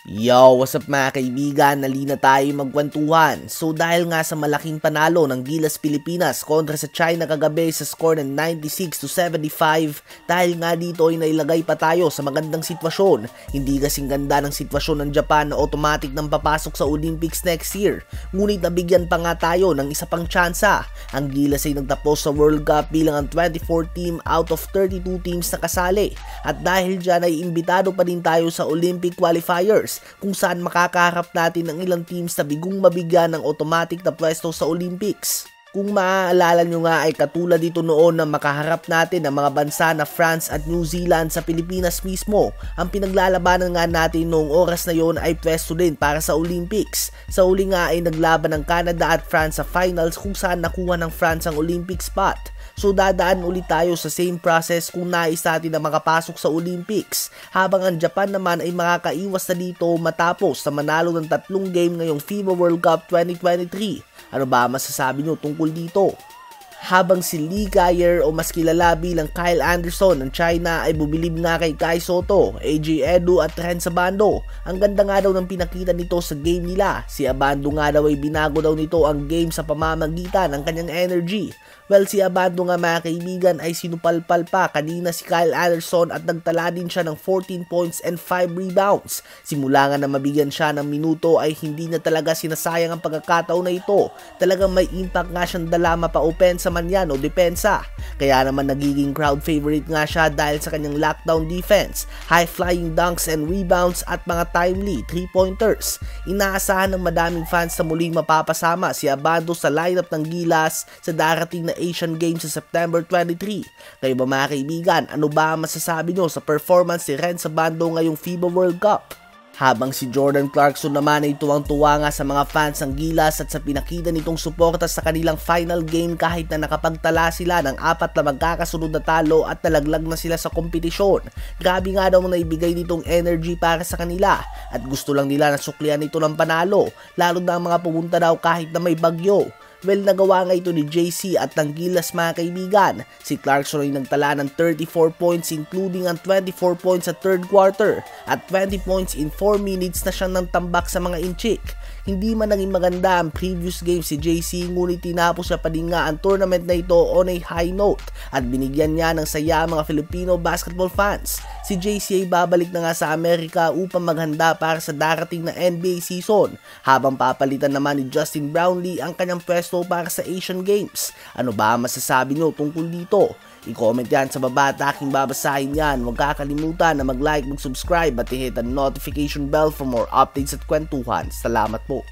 Yo, what's up mga kaibigan? Nali na tayo magkwentuhan. So dahil nga sa malaking panalo ng Gilas Pilipinas kontra sa China kagabi sa score ng 96-75, dahil nga dito ay nailagay pa tayo sa magandang sitwasyon. Hindi kasing ganda ng sitwasyon ng Japan na automatic nang papasok sa Olympics next year. Ngunit nabigyan pa nga tayo ng isa pang tsansa. Ang Gilas ay nagtapos sa World Cup bilang ang 24 team out of 32 teams na kasali. At dahil dyan ay imbitado pa din tayo sa Olympic qualifiers, kung saan makakaharap natin ng ilang teams na bigong mabigyan ng automatic na pwesto sa Olympics. Kung maaalala nyo nga ay katulad dito noon na makaharap natin ang mga bansa na France at New Zealand sa Pilipinas mismo. Ang pinaglalabanan nga natin noong oras na yon ay pwesto din para sa Olympics. Sa uli nga ay naglaban ng Canada at France sa finals kung saan nakuha ng France ang Olympic spot. So dadaan ulit tayo sa same process kung nais natin na makapasok sa Olympics, habang ang Japan naman ay makakaiwas na dito matapos na manalo ng 3 game ngayong FIBA World Cup 2023. Ano ba masasabi nyo tungkol dito? Habang si Lee Geyer o mas kilala bilang Kyle Anderson ng China ay bubilib nga kay Kai Sotto, AJ Edu at Ren Sabando. Ang ganda nga daw ng pinakita nito sa game nila. Si Abando nga daw ay binago daw nito ang game sa pamamagitan ng kanyang energy. Well, si Abando nga mga kaibigan ay sinupalpal pa kanina si Kyle Anderson at nagtala din siya ng 14 points and 5 rebounds. Simula nga na mabigyan siya ng minuto ay hindi na talaga sinasayang ang pagkakataon na ito. Talagang may impact nga siyang dala mapa-opensa man yan o depensa. Kaya naman nagiging crowd favorite nga siya dahil sa kanyang lockdown defense, high flying dunks and rebounds at mga timely 3-pointers. Inaasahan ng madaming fans na muling mapapasama si Abando sa lineup ng Gilas sa darating na Asian Games sa September 23. Kayo ba mga kaibigan, ano ba masasabi nyo sa performance ni Ren Sabando ngayong FIBA World Cup? Habang si Jordan Clarkson naman ay tuwang-tuwa nga sa mga fans ng Gilas at sa pinakita nitong suporta sa kanilang final game kahit na nakapagtala sila ng 4 na magkakasunod na talo at nalaglag na sila sa kompetisyon. Grabe nga daw naibigay nitong energy para sa kanila at gusto lang nila na suklian ito ng panalo, lalo na ang mga pumunta daw kahit na may bagyo. Well, nagawa nga ito ni JC at ng Gilas mga kaibigan. Si Clarkson ay nagtala ng 34 points including ang 24 points sa third quarter at 20 points in 4 minutes na siyang nang tambak sa mga inchik. Hindi man naging maganda ang previous game si JC, ngunit tinapos siya pa din nga ang tournament na ito on a high note at binigyan niya ng saya mga Filipino basketball fans. Si JC ay babalik na nga sa Amerika upang maghanda para sa darating na NBA season, habang papalitan naman ni Justin Brownlee ang kanyang pwesto para sa Asian Games. Ano ba masasabi nyo tungkol dito? I-comment yan sa baba at aking babasahin yan. Huwag kakalimutan na mag-like, mag-subscribe at i-hit ang notification bell for more updates at kwentuhan. Salamat po.